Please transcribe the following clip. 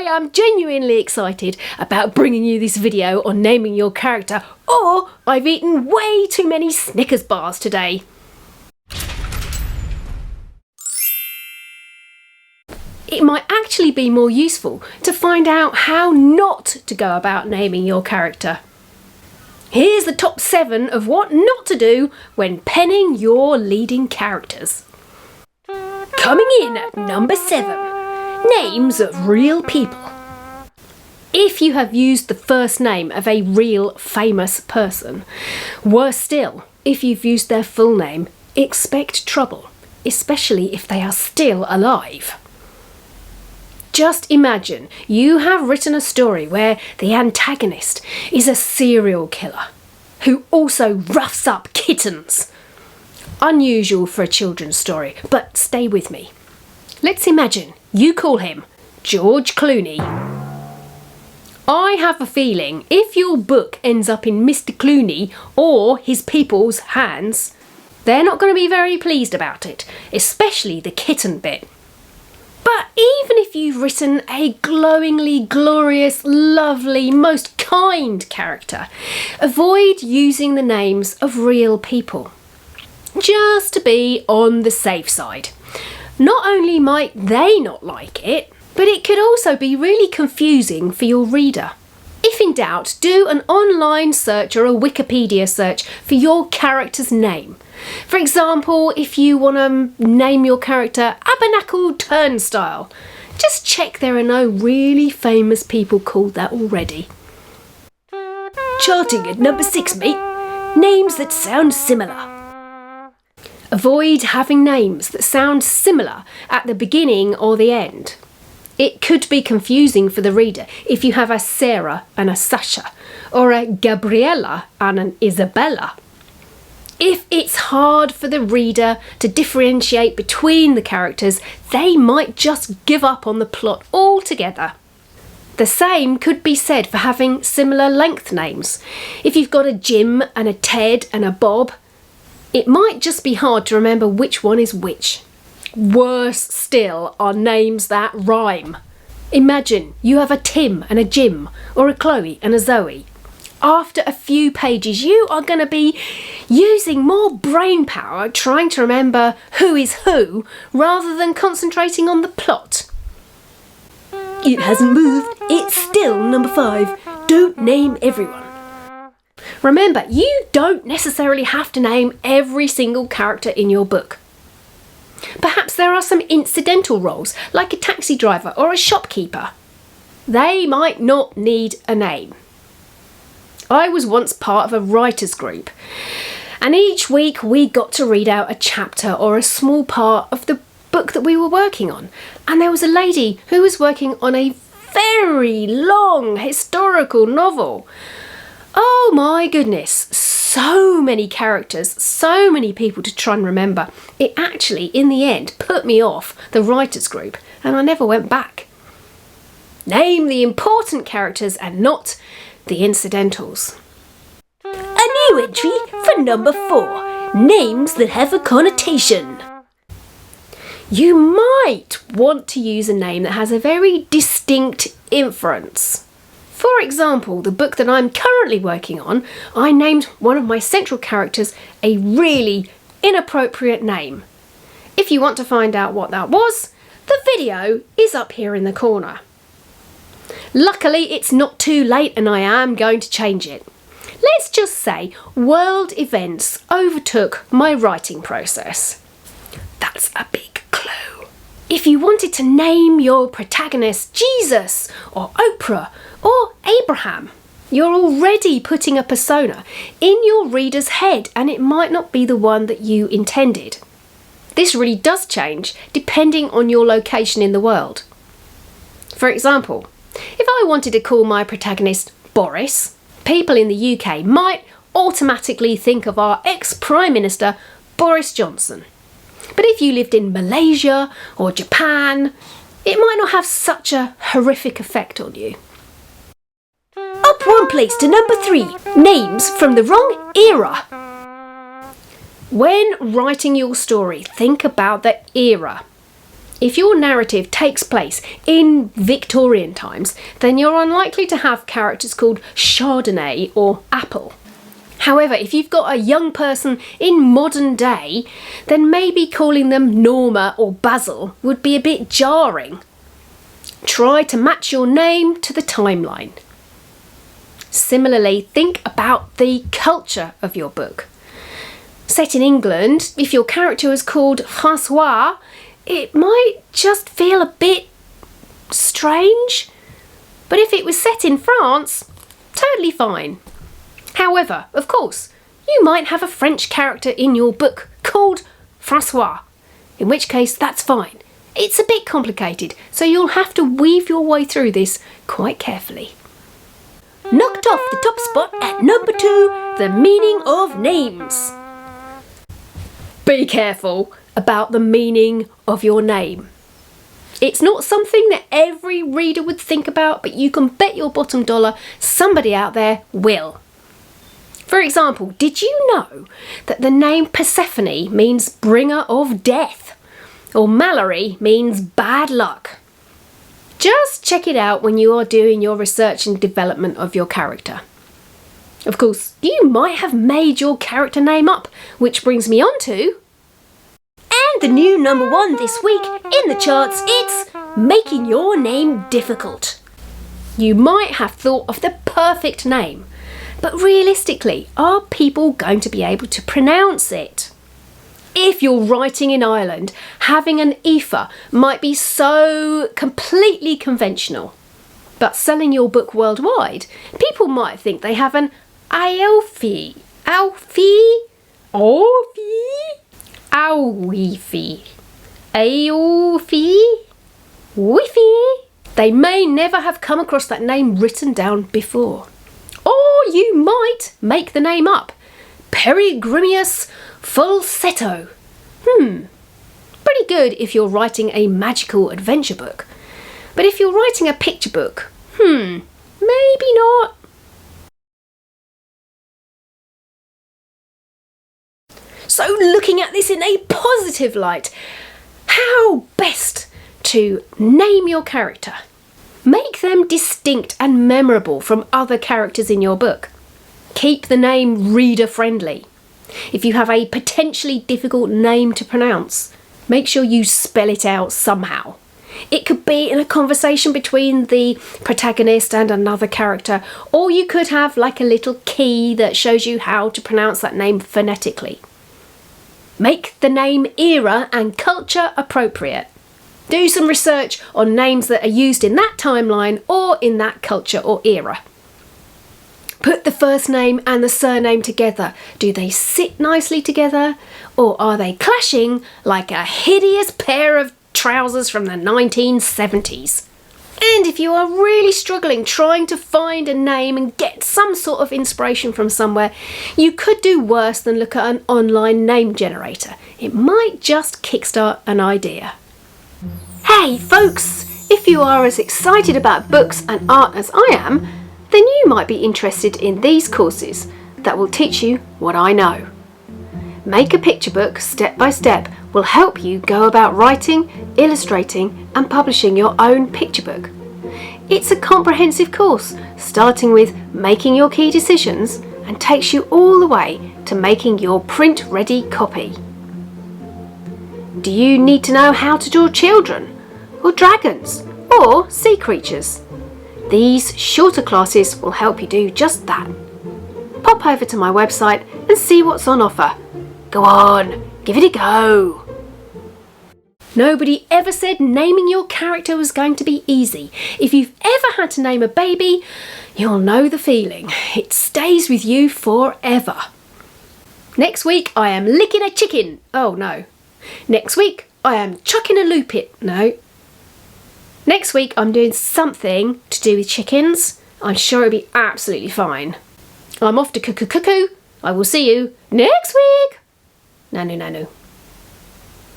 I am genuinely excited about bringing you this video on naming your character, or I've eaten way too many Snickers bars today. It might actually be more useful to find out how not to go about naming your character. Here's the top 7 of what not to do when penning your leading characters. Coming in at number 7, names of real people. If you have used the first name of a real famous person, worse still, if you've used their full name, expect trouble, especially if they are still alive. Just imagine you have written a story where the antagonist is a serial killer who also roughs up kittens. Unusual for a children's story, but stay with me. Let's imagine you call him George Clooney. I have a feeling if your book ends up in Mr. Clooney or his people's hands, they're not going to be very pleased about it, especially the kitten bit. But even if you've written a glowingly glorious, lovely, most kind character, avoid using the names of real people, just to be on the safe side. Not only might they not like it, but it could also be really confusing for your reader. If in doubt, do an online search or a Wikipedia search for your character's name. For example, if you want to name your character Abernacle Turnstile, just check there are no really famous people called that already. Charting at number 6, mate. Names that sound similar. Avoid having names that sound similar at the beginning or the end. It could be confusing for the reader if you have a Sarah and a Sasha, or a Gabriella and an Isabella. If it's hard for the reader to differentiate between the characters, they might just give up on the plot altogether. The same could be said for having similar length names. If you've got a Jim and a Ted and a Bob, it might just be hard to remember which one is which. Worse still are names that rhyme. Imagine you have a Tim and a Jim, or a Chloe and a Zoe. After a few pages, you are going to be using more brain power trying to remember who is who, rather than concentrating on the plot. It hasn't moved, it's still number 5. Don't name everyone. Remember, you don't necessarily have to name every single character in your book. Perhaps there are some incidental roles, like a taxi driver or a shopkeeper. They might not need a name. I was once part of a writers' group, and each week we got to read out a chapter or a small part of the book that we were working on. And there was a lady who was working on a very long historical novel. Oh my goodness, so many characters, so many people to try and remember. It actually, in the end, put me off the writers' group, and I never went back. Name the important characters and not the incidentals. A new entry for number 4, names that have a connotation. You might want to use a name that has a very distinct inference. For example, the book that I'm currently working on, I named one of my central characters a really inappropriate name. If you want to find out what that was, the video is up here in the corner. Luckily, it's not too late and I am going to change it. Let's just say world events overtook my writing process. That's a big clue. If you wanted to name your protagonist Jesus or Oprah or Abraham, you're already putting a persona in your reader's head, and it might not be the one that you intended. This really does change depending on your location in the world. For example, if I wanted to call my protagonist Boris, people in the UK might automatically think of our ex-Prime Minister Boris Johnson. But if you lived in Malaysia or Japan, it might not have such a horrific effect on you. Up one place to number 3, names from the wrong era. When writing your story, think about the era. If your narrative takes place in Victorian times, then you're unlikely to have characters called Chardonnay or Apple. However, if you've got a young person in modern day, then maybe calling them Norma or Basil would be a bit jarring. Try to match your name to the timeline. Similarly, think about the culture of your book. Set in England, if your character is called François, it might just feel a bit strange. But if it was set in France, totally fine. However, of course, you might have a French character in your book called François, in which case that's fine. It's a bit complicated, so you'll have to weave your way through this quite carefully. Knocked off the top spot at number 2, the meaning of names. Be careful about the meaning of your name. It's not something that every reader would think about, but you can bet your bottom dollar somebody out there will. For example, did you know that the name Persephone means bringer of death? Or Mallory means bad luck? Just check it out when you are doing your research and development of your character. Of course, you might have made your character name up, which brings me on to... And the new number 1 this week in the charts, it's making your name difficult. You might have thought of the perfect name, but realistically, are people going to be able to pronounce it? If you're writing in Ireland, having an aoife might be so completely conventional. But selling your book worldwide, people might think they have an Aoife. Aoife? Aoife? Aoife. Aoife? Wifi? They may never have come across that name written down before. Or you might make the name up. Peregrinius Falsetto. Pretty good if you're writing a magical adventure book. But if you're writing a picture book, maybe not. So looking at this in a positive light, how best to name your character? Make them distinct and memorable from other characters in your book. Keep the name reader friendly. If you have a potentially difficult name to pronounce, make sure you spell it out somehow. It could be in a conversation between the protagonist and another character, or you could have like a little key that shows you how to pronounce that name phonetically. Make the name era and culture appropriate. Do some research on names that are used in that timeline or in that culture or era. Put the first name and the surname together. Do they sit nicely together, or are they clashing like a hideous pair of trousers from the 1970s? And if you are really struggling trying to find a name and get some sort of inspiration from somewhere, you could do worse than look at an online name generator. It might just kickstart an idea. Hey folks, if you are as excited about books and art as I am, then you might be interested in these courses that will teach you what I know. Make a picture book step by step will help you go about writing, illustrating and publishing your own picture book. It's a comprehensive course, starting with making your key decisions and takes you all the way to making your print-ready copy. Do you need to know how to draw children, or dragons, or sea creatures? These shorter classes will help you do just that. Pop over to my website and see what's on offer. Go on, give it a go. Nobody ever said naming your character was going to be easy. If you've ever had to name a baby, you'll know the feeling. It stays with you forever. Next week I am licking a chicken. Oh no. Next week I am chucking a lupit. No. Next week I'm doing something to do with chickens. I'm sure it'll be absolutely fine. I'm off to cuckoo. I will see you next week. No.